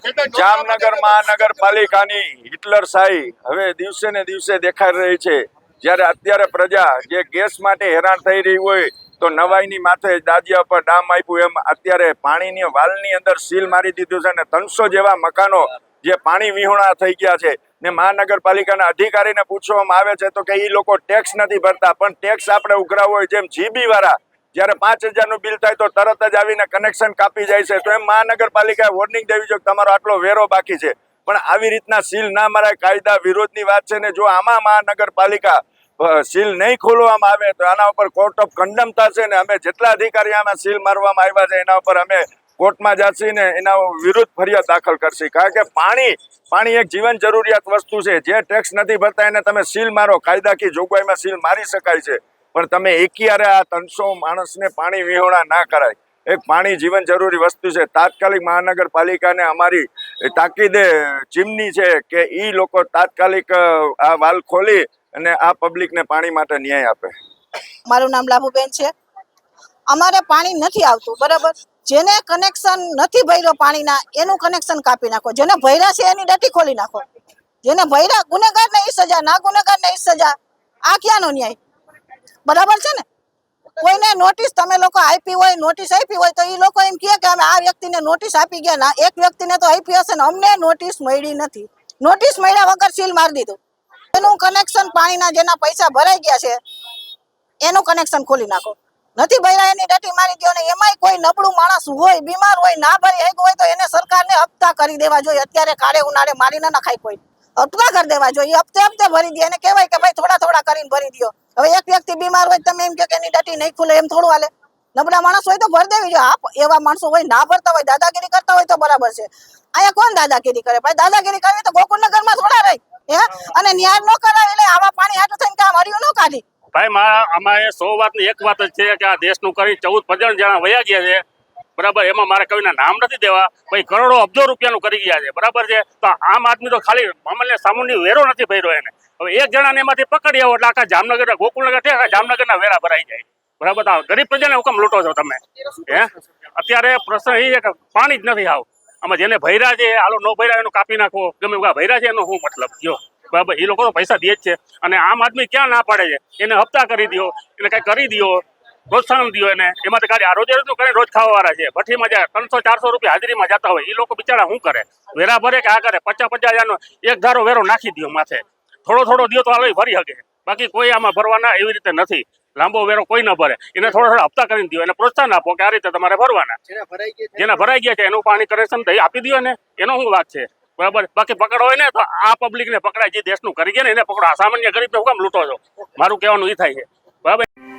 જામનગર મહાનગરપાલિકાની હિટલરશાહી હવે દિવસે ને દિવસે દેખાઈ રહી છે। જ્યારે અત્યારે પ્રજા જે ગેસ માટે હેરાન થઈ રહી હોય તો નવાઈની માથે દાજિયા પર ડામ આપ્યું એમ અત્યારે પાણીની વાલની અંદર સીલ મારી દીધું છે અને 300 જેવા મકાનો જે પાણી વિહોણા થઈ ગયા છે ને મહાનગરપાલિકાના અધિકારીને પૂછવામાં આવે છે તો કે એ લોકો ટેક્સ નથી ભરતા, પણ ટેક્સ આપણે ઉઘરાવો હોય જેમ જીબી વાળા જ્યારે 5000 બિલ થાય તો તરત જ આવીને કનેક્શન કાપી જાય છે, તો એમ મહાનગરપાલિકાએ વોર્નિંગ દેવી જોઈએ કે તમારો આટલો વેરો બાકી છે, પણ આવી રીતના સીલ ના મરાય, કાયદા વિરોધની વાત છે ને જો આમાં મહાનગરપાલિકા સીલ નહીં ખોલવામાં આવે તો આના ઉપર કોર્ટ ઓફ કન્ડમ થશે ને અમે જેટલા અધિકારી આમાં સીલ મારવામાં આવ્યા છે એના ઉપર અમે કોર્ટમાં જશે ને એના વિરુદ્ધ ફરિયાદ દાખલ કરશે, કારણ કે પાણી એક જીવન જરૂરિયાત વસ્તુ છે। જે ટેક્સ નથી ભરતા એને તમે સીલ મારો, કાયદાકીય જોગવાઈમાં સીલ મારી શકાય છે, પણ તમે એકિયારે આ 300 માણસને પાણી વિહોણા ના કરાય। એક પાણી જીવન જરૂરી વસ્તુ છે। તાત્કાલિક મહાનગરપાલિકાને અમારી તાકીદે ચીમની છે કે એ લોકો તાત્કાલિક આ વાલ ખોલી અને આ પબ્લિકને પાણી માટે ન્યાય આપે। મારું નામ લાભુબેન છે। અમારે પાણી નથી આવતું, બરાબર। જેને કનેક્શન નથી ભર્યો પાણીના એનું કનેક્શન કાપી નાખો, જેને ભર્યા છે એની ડટી ખોલી નાખો, જેને ભર્યા ગુનેગારને એ સજા, ના ગુનેગારને એ સજા। આ ક્યાંનો ન્યાય? બરાબર છે ને? કોઈને નોટિસ તમે લોકો આપી હોય, નોટિસ આપી હોય તો એ લોકો એમ કહે કે અમે આ વ્યક્તિને નોટિસ આપી ગયા, ના એક વ્યક્તિને તો આપી હશે ને અમને નોટિસ મળી નથી, નોટિસ મળ્યા વગર સીલ મારી દીધું। એનું કનેક્શન પાણીના જેના પૈસા ભરાઈ ગયા છે એનું કનેક્શન ખોલી નાખો, નથી ભર્યા એની ડટી મારી દો ને એમાંય કોઈ નબળું માણસ હોય, બીમાર હોય, ના ભરી એક હોય તો એને સરકારને હપ્તા કરી દેવા જોઈએ। અત્યારે કાળે ઉનાળે મારી ના નખાય, કોઈ હપ્તા કરી દેવા જોઈએ, હપ્તે હપ્તે ભરી દે, એને કહેવાય કે ભાઈ થોડા થોડા કરીને ભરી દો। હવે એક વ્યક્તિ બીમાર હોય તમે એમ કે એની ડટી નહીં ખુલે એમ થોડું હાલે? નબળા માણસ હોય તો ભરી દેવી જોઈએ। એવા માણસો હોય ના ભરતા હોય, દાદાગીરી કરતા હોય તો બરાબર છે। અહીંયા કોણ દાદાગીરી કરે? ભાઈ દાદાગીરી કરવી તો ગોકુળનગરમાં થોડા રહી હે, અને ન્યાય ન કરાવે એટલે આવા પાણી હાટું થઈને કામ હર્યું ન કાઢી। ભાઈ આમાં 100 વાતની એક વાત જ છે કે આ દેશનું કરી 14 જણા વયા ગયા છે, બરાબર। એમાં મારે કોઈના નામ નથી દેવા, ભાઈ કરોડો અબજો રૂપિયાનું કરી ગયા છે, બરાબર છે। તો આમ આદમી તો ખાલી અમલને સામાન્ય વેરો નથી ભર્યો એને, હવે એક જણાને એમાંથી પકડી આવો એટલે આખા જામનગર ગોકુળનગર છે જામનગરના વેરા ભરાઈ જાય, બરાબર। તો ગરીબ પ્રજાને હુકમ લૂંટો છો તમે હે? અત્યારે પ્રશ્ન એ છે કે પાણી જ નથી આવ, આમાં જેને ભર્યા છે હાલો ન ભર્યા એનું કાપી નાખો, ગમે ભર્યા છે એનો શું મતલબ કયો, બરાબર। એ લોકો તો પૈસા દે જ છે અને આમ આદમી ક્યાં ના પાડે છે, એને હપ્તા કરી દો, એને કઈ કરી દો, પ્રોત્સાહન દો એને, એમાંથી ખાલી આ રોજે રોજનું કરીને રોજ ખાવા વાળા છે, ભઠ્ઠીમાં જાય 300-400 રૂપિયા હાજરીમાં જતા હોય, એ લોકો બિચારા શું કરે? વેરા ભરે કે આ કરે? 50,000-50,000નો એક ધારો વેરો નાખી દો માથે, થોડો થોડો દો તો હાલો ભરી શકે, બાકી કોઈ આમાં ભરવાના એવી રીતે નથી, લાંબો વેરો કોઈ ન ભરે, એને થોડા થોડા હપ્તા કરીને દો, એને પ્રોત્સાહન આપો કે આ રીતે તમારે ભરવાના, જેના ભરાઈ ગયા છે એનું પાણી કનેક્શન આપી દો ને, એનો શું વાત છે, બરાબર। બાકી પકડો હોય ને તો આ પબ્લિક ને પકડાય, જે દેશનું કરી ગયા ને એને પકડો, આ સામાન્ય ગરીબને હુકમ લૂંટો છો, મારું કહેવાનું એ થાય છે, બરાબર।